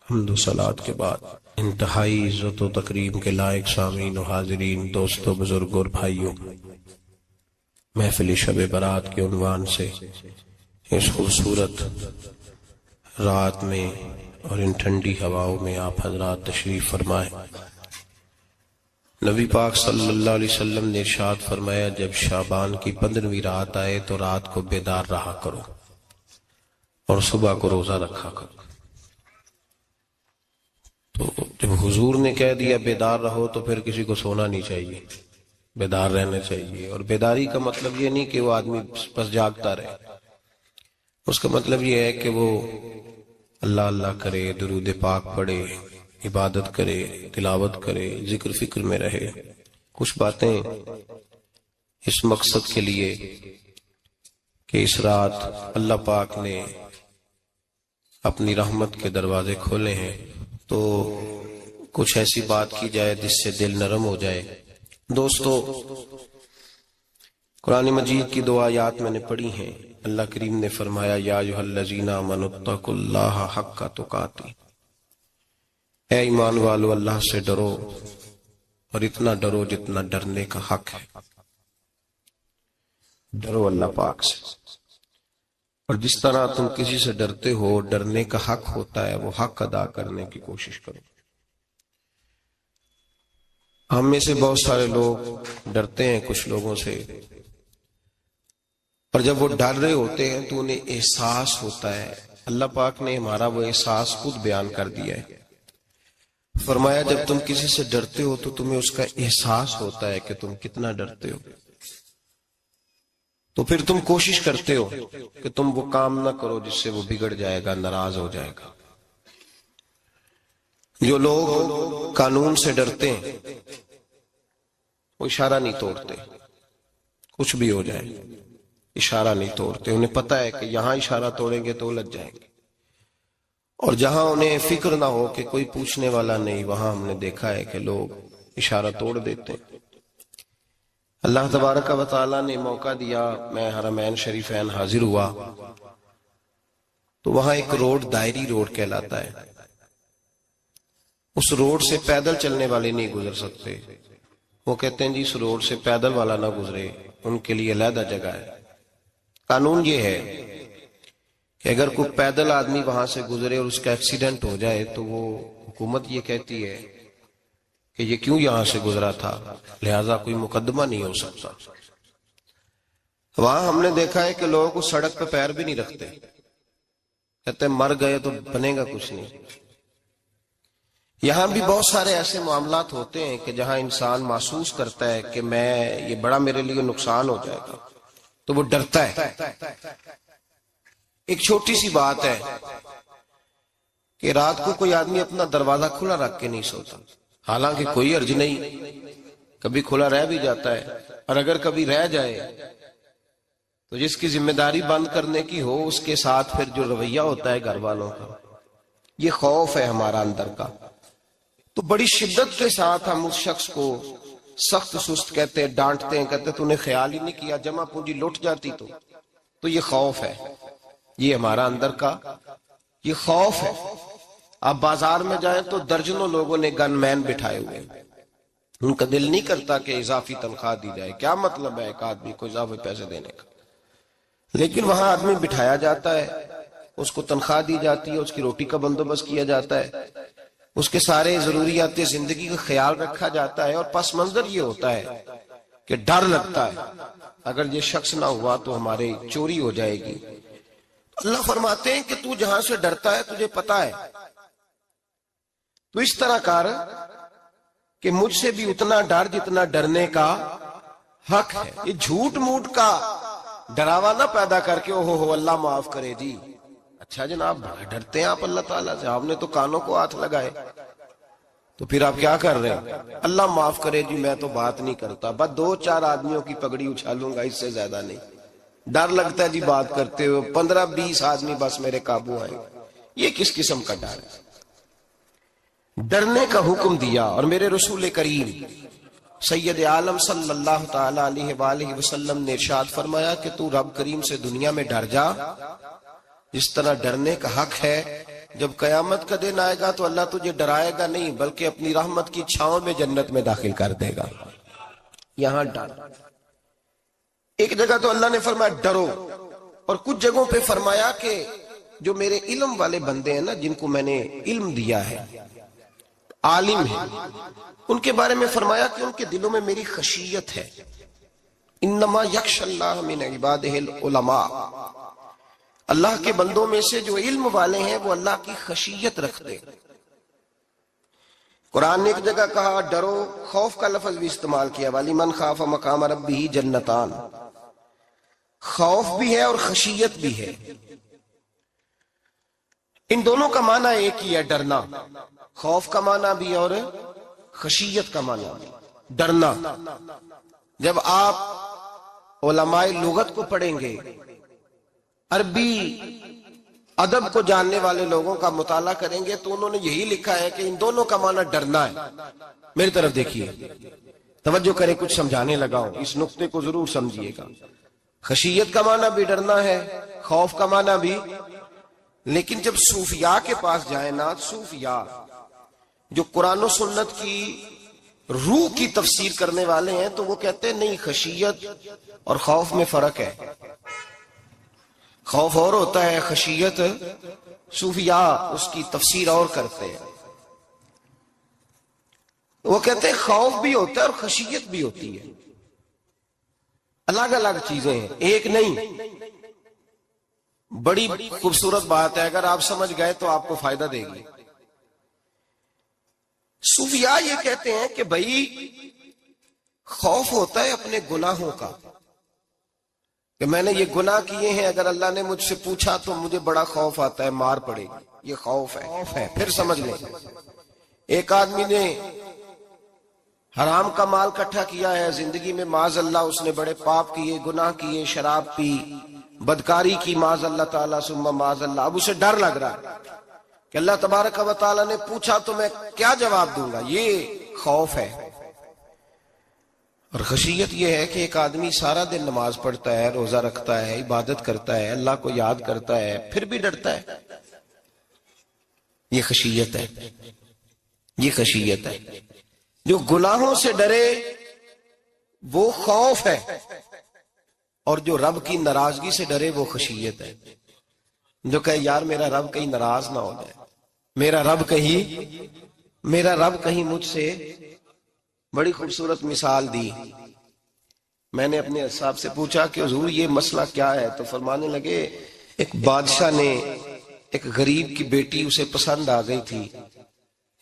حمد و صلات کے بعد انتہائی عزت و تکریم کے لائق سامعین و حاضرین، دوستو، بزرگوں اور بھائیوں، محفل شب برات کے عنوان سے اس خوبصورت رات میں اور ان ٹھنڈی ہواؤں میں آپ حضرات تشریف فرمائیں۔ نبی پاک صلی اللہ علیہ وسلم نے ارشاد فرمایا، جب شعبان کی 15ویں رات آئے تو رات کو بیدار رہا کرو اور صبح کو روزہ رکھا کرو۔ تو جب حضور نے کہہ دیا بیدار رہو تو پھر کسی کو سونا نہیں چاہیے، بیدار رہنا چاہیے۔ اور بیداری کا مطلب یہ نہیں کہ وہ آدمی بس جاگتا رہے، اس کا مطلب یہ ہے کہ وہ اللہ اللہ کرے، درود پاک پڑھے، عبادت کرے، تلاوت کرے، ذکر فکر میں رہے۔ کچھ باتیں اس مقصد کے لیے کہ اس رات اللہ پاک نے اپنی رحمت کے دروازے کھولے ہیں، تو کچھ ایسی بات کی جائے جس سے دل نرم ہو جائے۔ دوستو، قرآن مجید کی 2 آیات میں نے پڑھی ہیں۔ اللہ کریم نے فرمایا، یا ایھا الذین آمنوا اتقوا اللہ حق تقاتہ، اے ایمان والو اللہ سے ڈرو اور اتنا ڈرو جتنا ڈرنے کا حق ہے۔ ڈرو اللہ پاک سے، اور جس طرح تم کسی سے ڈرتے ہو، ڈرنے کا حق ہوتا ہے، وہ حق ادا کرنے کی کوشش کرو۔ ہم میں سے بہت سارے لوگ ڈرتے ہیں کچھ لوگوں سے، اور جب وہ ڈر رہے ہوتے ہیں تو انہیں احساس ہوتا ہے۔ اللہ پاک نے ہمارا وہ احساس خود بیان کر دیا ہے۔ فرمایا، جب تم کسی سے ڈرتے ہو تو تمہیں اس کا احساس ہوتا ہے کہ تم کتنا ڈرتے ہو، تو پھر تم کوشش کرتے ہو کہ تم وہ کام نہ کرو جس سے وہ بگڑ جائے گا، ناراض ہو جائے گا۔ جو لوگ قانون سے ڈرتے ہیں وہ اشارہ نہیں توڑتے، کچھ بھی ہو جائے اشارہ نہیں توڑتے۔ انہیں پتہ ہے کہ یہاں اشارہ توڑیں گے تو الجھ جائیں گے، اور جہاں انہیں فکر نہ ہو کہ کوئی پوچھنے والا نہیں، وہاں ہم نے دیکھا ہے کہ لوگ اشارہ توڑ دیتے ہیں۔ اللہ تبارک و تعالیٰ نے موقع دیا، میں حرمین شریفین حاضر ہوا تو وہاں ایک روڈ دائری روڈ کہلاتا ہے۔ اس روڈ سے پیدل چلنے والے نہیں گزر سکتے۔ وہ کہتے ہیں جی اس روڈ سے پیدل والا نہ گزرے، ان کے لیے علیحدہ جگہ ہے۔ قانون یہ ہے کہ اگر کوئی پیدل آدمی وہاں سے گزرے اور اس کا ایکسیڈنٹ ہو جائے تو وہ حکومت یہ کہتی ہے کہ یہ کیوں یہاں سے گزرا تھا، لہذا کوئی مقدمہ نہیں ہو سکتا۔ وہاں ہم نے دیکھا ہے کہ لوگ اس سڑک پہ پیر بھی نہیں رکھتے، کہتے ہیں مر گئے تو بنے گا کچھ نہیں۔ یہاں بھی بہت سارے ایسے معاملات ہوتے ہیں کہ جہاں انسان محسوس کرتا ہے کہ یہ بڑا میرے لیے نقصان ہو جائے گا، تو وہ ڈرتا ہے۔ ایک چھوٹی سی بات ہے کہ رات کو کوئی آدمی اپنا دروازہ کھلا رکھ کے نہیں سوتا، حالانکہ کوئی عرض نہیں، کبھی کھلا رہ بھی جاتا ہے، اور اگر کبھی رہ جائے تو جس کی ذمہ داری بند کرنے کی ہو اس کے ساتھ پھر جو رویہ ہوتا ہے گھر والوں کا، یہ خوف ہے ہمارا اندر کا، تو بڑی شدت کے ساتھ ہم اس شخص کو سخت سست کہتے ہیں، ڈانٹتے ہیں، کہتے تو نے خیال ہی نہیں کیا، جمع پونجی لٹ جاتی تو یہ خوف ہے، یہ ہمارا اندر کا یہ خوف ہے۔ آپ بازار میں جائیں تو درجنوں لوگوں نے گن مین بٹھائے ہوئے، ان کا دل نہیں کرتا کہ اضافی تنخواہ دی جائے، کیا مطلب ہے ایک آدمی کو اضافی پیسے دینے کا، لیکن وہاں آدمی بٹھایا جاتا ہے، اس کو تنخواہ دی جاتی ہے، اس کی روٹی کا بندوبست کیا جاتا ہے، اس کے سارے ضروریات زندگی کا خیال رکھا جاتا ہے، اور پس منظر یہ ہوتا ہے کہ ڈر لگتا ہے اگر یہ شخص نہ ہوا تو ہمارے چوری ہو جائے گی۔ اللہ فرماتے ہیں کہ تو جہاں سے ڈرتا ہے تجھے پتا ہے، تو اس طرح کر کہ مجھ سے بھی اتنا ڈر جتنا ڈرنے کا حق ہے۔ یہ جھوٹ موٹ کا ڈراوا نہ پیدا کر کے اوہ اللہ معاف کرے جی، اچھا جناب ڈرتے ہیں آپ اللہ تعالیٰ سے، آپ نے تو کانوں کو ہاتھ لگائے، تو پھر آپ کیا کر رہے ہیں؟ اللہ معاف کرے جی میں تو بات نہیں کرتا، بس 2-4 آدمیوں کی پگڑی اچھالوں گا، اس سے زیادہ نہیں۔ ڈر لگتا ہے جی بات کرتے ہوئے، 15-20 آدمی بس میرے قابو آئے، یہ کس قسم کا ڈر ہے؟ ڈرنے کا حکم دیا، اور میرے رسول کریم سید عالم صلی اللہ تعالی علیہ وآلہ وسلم نے ارشاد فرمایا کہ تو رب کریم سے دنیا میں ڈر جا، جس طرح ڈرنے کا حق ہے جب قیامت کا دن آئے گا تو اللہ تجھے ڈرائے گا نہیں بلکہ اپنی رحمت کی چھاؤں میں جنت میں داخل کر دے گا. یہاں ڈر. ایک جگہ تو اللہ نے فرمایا ڈرو، اور کچھ جگہوں پہ فرمایا کہ جو میرے علم والے بندے ہیں نا، جن کو میں نے علم دیا ہے، عالم ہیں، ان کے بارے میں فرمایا کہ ان کے دلوں میں میری خشیت ہے. انما یخشی اللہ من عبادہ العلماء، اللہ کے بندوں میں سے جو علم والے ہیں وہ اللہ کی خشیت رکھتے. قرآن نے ایک جگہ کہا ڈرو، خوف کا لفظ بھی استعمال کیا، وَلِمَنْ خَافَ مَقَامَ رَبِّهِ جَنَّتَانِ، خوف بھی ہے اور خشیت بھی ہے. ان دونوں کا معنی ایک ہی ہے، ڈرنا. خوف کا معنی بھی اور خشیت کا معنی بھی، ڈرنا. جب آپ علماء لغت کو پڑھیں گے، عربی ادب کو جاننے والے لوگوں کا مطالعہ کریں گے تو انہوں نے یہی لکھا ہے کہ ان دونوں کا معنی ڈرنا ہے. میری طرف دیکھیے، توجہ کریں، کچھ سمجھانے لگا ہوں، اس نقطے کو ضرور سمجھیے گا. خشیت کا معنی بھی ڈرنا ہے، خوف کا معنی بھی. لیکن جب صوفیاء کے پاس جائیں نا، صوفیاء جو قرآن و سنت کی روح کی تفسیر کرنے والے ہیں، تو وہ کہتے ہیں نہیں، خشیت اور خوف میں فرق ہے. خوف اور ہوتا ہے، خشیت صوفیاء اس کی تفسیر اور کرتے ہیں. وہ کہتے ہیں خوف بھی ہوتا ہے اور خشیت بھی ہوتی ہے، الگ الگ چیزیں ہیں، ایک نہیں. بڑی خوبصورت بات ہے، اگر آپ سمجھ گئے تو آپ کو فائدہ دے گی. صوفیاء یہ کہتے ہیں کہ بھائی خوف ہوتا ہے اپنے گناہوں کا، کہ میں نے یہ گناہ کیے ہیں، اگر اللہ نے مجھ سے پوچھا تو مجھے بڑا خوف آتا ہے، مار پڑے گی، یہ خوف ہے. پھر سمجھ لیں، ایک آدمی نے حرام کا مال اکٹھا کیا ہے زندگی میں، معاذ اللہ اس نے بڑے پاپ کیے، گناہ کیے، شراب پی، بدکاری کی، معاذ اللہ تعالیٰ ثم معاذ اللہ. اب اسے ڈر لگ رہا ہے کہ اللہ تبارک و تعالیٰ نے پوچھا تو میں کیا جواب دوں گا. یہ خوف ہے. اور خشیت یہ ہے کہ ایک آدمی سارا دن نماز پڑھتا ہے، روزہ رکھتا ہے، عبادت کرتا ہے، اللہ کو یاد کرتا ہے، پھر بھی ڈرتا ہے. یہ خشیت ہے، یہ خشیت ہے. جو گناہوں سے ڈرے وہ خوف ہے، اور جو رب کی ناراضگی سے ڈرے وہ خشیت ہے. جو کہے یار میرا رب کہیں ناراض نہ ہو جائے، میرا رب کہیں مجھ سے. بڑی خوبصورت مثال دی. میں نے اپنے صاحب سے پوچھا کہ حضور یہ مسئلہ کیا ہے، تو فرمانے لگے ایک بادشاہ نے ایک غریب کی بیٹی اسے پسند آ گئی تھی،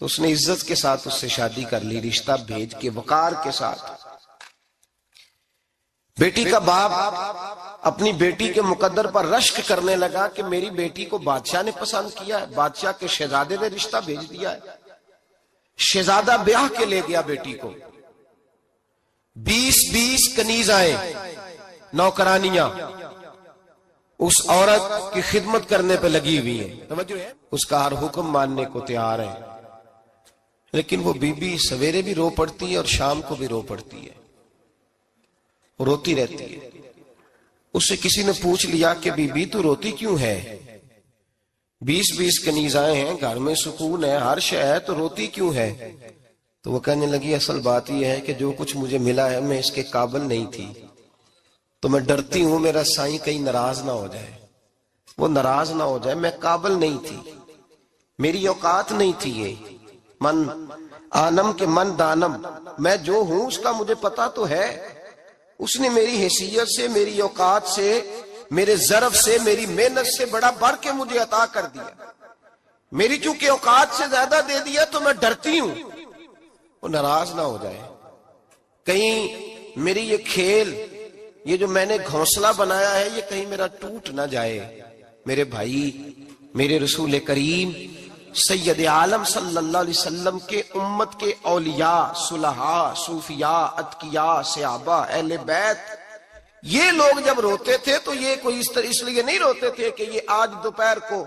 تو اس نے عزت کے ساتھ اس سے شادی کر لی، رشتہ بھیج کے وقار کے ساتھ. بیٹی کا باپ اپنی بیٹی کے مقدر پر رشک کرنے لگا کہ میری بیٹی کو بادشاہ نے پسند کیا ہے، بادشاہ کے شہزادے نے رشتہ بھیج دیا ہے. شہزادہ بیاہ کے لے گیا بیٹی کو. 20 کنیزائیں، نوکرانیاں اس عورت کی خدمت کرنے پہ لگی ہوئی ہیں، توجہ ہے، اس کا ہر حکم ماننے کو تیار ہے. لیکن وہ بی بی سویرے بھی رو پڑتی ہے اور شام کو بھی رو پڑتی ہے، روتی رہتی ہے. اس سے کسی نے پوچھ لیا کہ بی بی تو روتی کیوں ہے؟ 20 کنیزائیں ہیں، گھر میں سکون ہے، ہر شے ہے، تو روتی کیوں ہے؟ تو وہ کہنے لگی اصل بات یہ ہے کہ جو کچھ مجھے ملا ہے میں اس کے قابل نہیں تھی، تو میں ڈرتی ہوں میرا سائیں کہیں ناراض نہ ہو جائے، وہ ناراض نہ ہو جائے. میں قابل نہیں تھی، میری اوقات نہیں تھی. یہ من آنم کے من دانم، میں جو ہوں اس کا مجھے پتا تو ہے. اس نے میری حیثیت سے، میری اوقات سے، میرے ظرف سے، میری محنت سے بڑا بڑھ کے مجھے عطا کر دیا. میری چونکہ اوقات سے زیادہ دے دیا تو میں ڈرتی ہوں وہ ناراض نہ ہو جائے، کہیں میری یہ کھیل، یہ جو میں نے گھونسلہ بنایا ہے، یہ کہیں میرا ٹوٹ نہ جائے. میرے بھائی، میرے رسول کریم سید عالم صلی اللہ علیہ وسلم کے امت کے اولیاء، صلحاء، صوفیاء، اتقیاء، صحابہ، اہل بیت، یہ لوگ جب روتے تھے تو یہ کوئی اس لیے نہیں روتے تھے کہ یہ آج دوپہر کو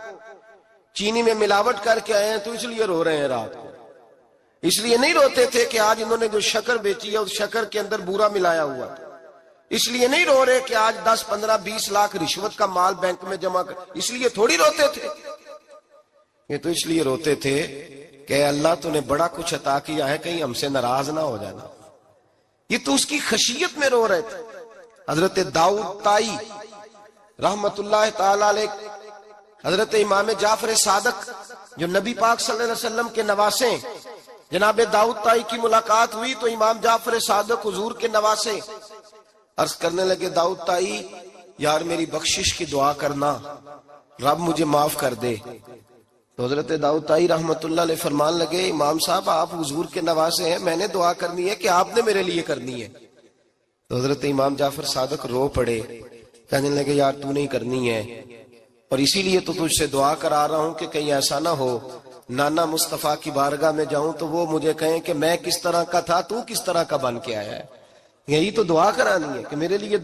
چینی میں ملاوٹ کر کے آئے ہیں تو اس لیے رو رہے ہیں رات کو. اس لیے نہیں روتے تھے کہ آج انہوں نے جو شکر بیچی ہے اس شکر کے اندر بورا ملایا ہوا تھا. اس لیے نہیں رو رہے کہ آج 10 15 20 لاکھ رشوت کا مال بینک میں جمع کر، اس لیے تھوڑی روتے تھے. یہ تو اس لیے روتے تھے کہ اللہ تو نے بڑا کچھ عطا کیا ہے، کہیں ہم سے ناراض نہ ہو جانا. یہ تو اس کی خشیت میں رو رہے تھے. حضرت داؤد طائی رحمت اللہ تعالی علیہ، حضرت امام جعفر صادق جو نبی پاک صلی اللہ علیہ وسلم کے نواسے، جناب داؤد طائی کی ملاقات ہوئی تو امام جعفر صادق حضور کے نواسے عرض کرنے لگے، داؤد طائی یار میری بخشش کی دعا کرنا، رب مجھے معاف کر دے. تو حضرت داؤد طائی رحمت اللہ علیہ فرمان لگے، امام صاحب آپ حضور کے نواسے ہیں، میں نے دعا کرنی ہے کہ آپ نے میرے لیے کرنی ہے؟ تو حضرت امام جعفر صادق رو پڑے، کہنے لگے یار تو نہیں کرنی ہے، اور اسی لیے تو تجھ سے دعا کرا رہا ہوں کہ کہیں ایسا نہ ہو نانا مصطفیٰ کی بارگاہ میں جاؤں تو وہ مجھے کہیں کہ میں کس طرح کا تھا، تو کس طرح کا بن کے آیا ہے. یہی تو دعا کرانی ہے کہ میرے لیے